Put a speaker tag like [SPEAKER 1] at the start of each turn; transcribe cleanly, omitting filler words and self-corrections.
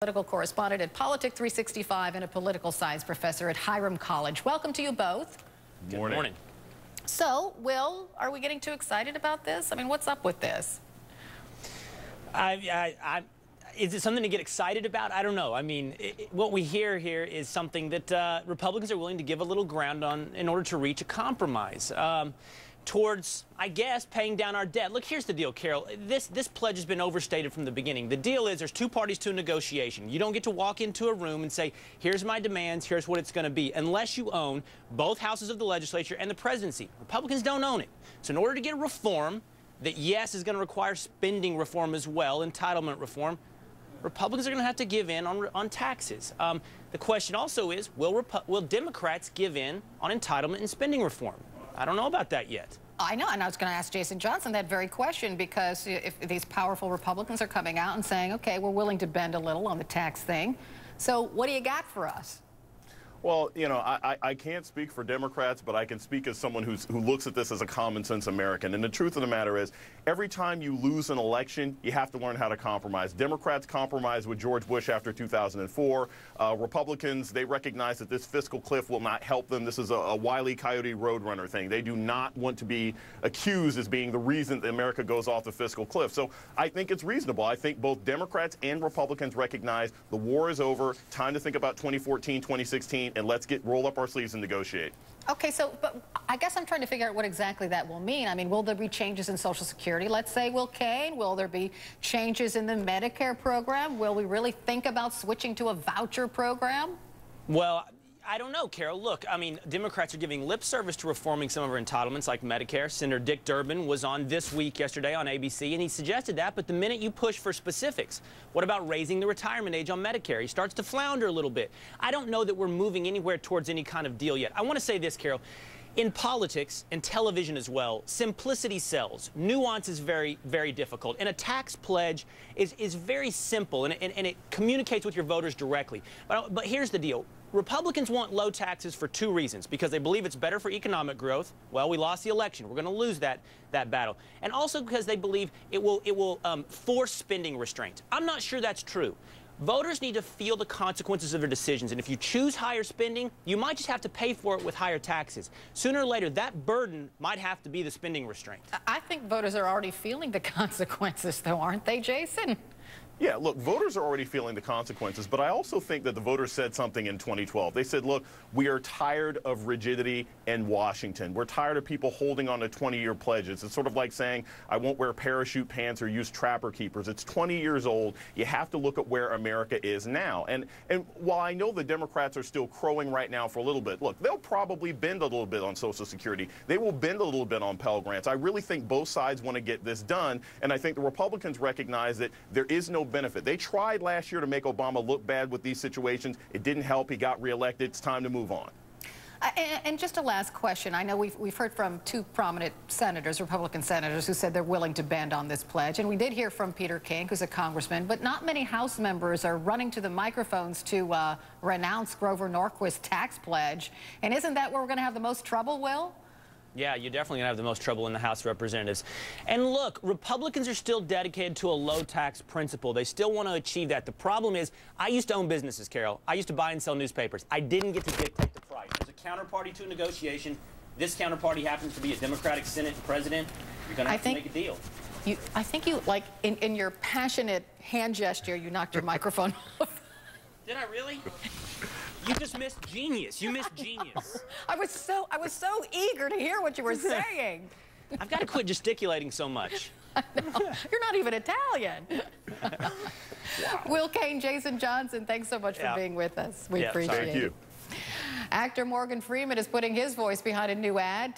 [SPEAKER 1] Political correspondent at Politic 365 and a political science professor at Hiram College. Welcome to you both.
[SPEAKER 2] Good morning.
[SPEAKER 1] So, Will, are we getting too excited about this? I mean, what's up with this?
[SPEAKER 2] Is it something to get excited about? I don't know. I mean, what we hear here is something that Republicans are willing to give a little ground on in order to reach a compromise towards, I guess, paying down our debt. Look, here's the deal, Carol. This pledge has been overstated from the beginning. The deal is there's two parties to a negotiation. You don't get to walk into a room and say, here's my demands, here's what it's going to be, unless you own both houses of the legislature and the presidency. Republicans don't own it. So in order to get a reform that, yes, is going to require spending reform as well, entitlement reform, Republicans are going to have to give in on taxes. The question also is, will Democrats give in on entitlement and spending reform? I don't know about that yet.
[SPEAKER 1] I know, and I was going to ask Jason Johnson that very question, because if these powerful Republicans are coming out and saying, okay, we're willing to bend a little on the tax thing, so what do you got for us?
[SPEAKER 3] Well, you know, I can't speak for Democrats, but I can speak as someone who looks at this as a common sense American. And the truth of the matter is, every time you lose an election, you have to learn how to compromise. Democrats compromised with George Bush after 2004. Republicans, they recognize that this fiscal cliff will not help them. This is a Wile E. Coyote Roadrunner thing. They do not want to be accused as being the reason that America goes off the fiscal cliff. So I think it's reasonable. I think both Democrats and Republicans recognize the war is over. Time to think about 2014, 2016. And let's roll up our sleeves and negotiate.
[SPEAKER 1] Okay, so, but I guess I'm trying to figure out what exactly that will mean. I mean, will there be changes in Social Security, let's say, Will Cain? Will there be changes in the Medicare program? Will we really think about switching to a voucher program?
[SPEAKER 2] Well, I don't know, Carol. Look, I mean, Democrats are giving lip service to reforming some of our entitlements like Medicare. Senator Dick Durbin was on This Week yesterday on ABC, and he suggested that. But the minute you push for specifics, what about raising the retirement age on Medicare? He starts to flounder a little bit. I don't know that we're moving anywhere towards any kind of deal yet. I want to say this, Carol. In politics and television as well, simplicity sells. Nuance is very, very difficult. And a tax pledge is very simple, and it communicates with your voters directly. But here's the deal. Republicans want low taxes for two reasons: because they believe it's better for economic growth. Well, we lost the election. We're going to lose that battle. And also because they believe it will force spending restraint. I'm not sure that's true. Voters need to feel the consequences of their decisions, and if you choose higher spending, you might just have to pay for it with higher taxes. Sooner or later, that burden might have to be the spending restraint.
[SPEAKER 1] I think voters are already feeling the consequences, though, aren't they, Jason?
[SPEAKER 3] Yeah, look, voters are already feeling the consequences, but I also think that the voters said something in 2012. They said, look, we are tired of rigidity in Washington. We're tired of people holding on to 20-year pledges. It's sort of like saying, I won't wear parachute pants or use trapper keepers. It's 20 years old. You have to look at where America is now. And while I know the Democrats are still crowing right now for a little bit, look, they'll probably bend a little bit on Social Security. They will bend a little bit on Pell Grants. I really think both sides want to get this done, and I think the Republicans recognize that there is no benefit. They tried last year to make Obama look bad with these situations. It didn't help. He got reelected. It's time to move on.
[SPEAKER 1] And just a last question. I know we've heard from two prominent senators, Republican senators, who said they're willing to bend on this pledge. And we did hear from Peter King, who's a congressman, but not many House members are running to the microphones to renounce Grover Norquist's tax pledge. And isn't that where we're going to have the most trouble, Will?
[SPEAKER 2] Yeah, you're definitely going to have the most trouble in the House of Representatives. And look, Republicans are still dedicated to a low tax principle. They still want to achieve that. The problem is, I used to own businesses, Carol. I used to buy and sell newspapers. I didn't get to dictate the price. There's a counterparty to a negotiation. This counterparty happens to be a Democratic Senate and President. You're going to have to make a deal.
[SPEAKER 1] I think you, like, in your passionate hand gesture, you knocked your microphone off.
[SPEAKER 2] Did I really? You just missed genius. You missed genius.
[SPEAKER 1] I was so eager to hear what you were saying.
[SPEAKER 2] I've got to quit gesticulating so much.
[SPEAKER 1] I know. You're not even Italian. Wow. Will Cain, Jason Johnson, thanks so much for being with us. We appreciate it.
[SPEAKER 3] Thank you.
[SPEAKER 1] Actor Morgan Freeman is putting his voice behind a new ad.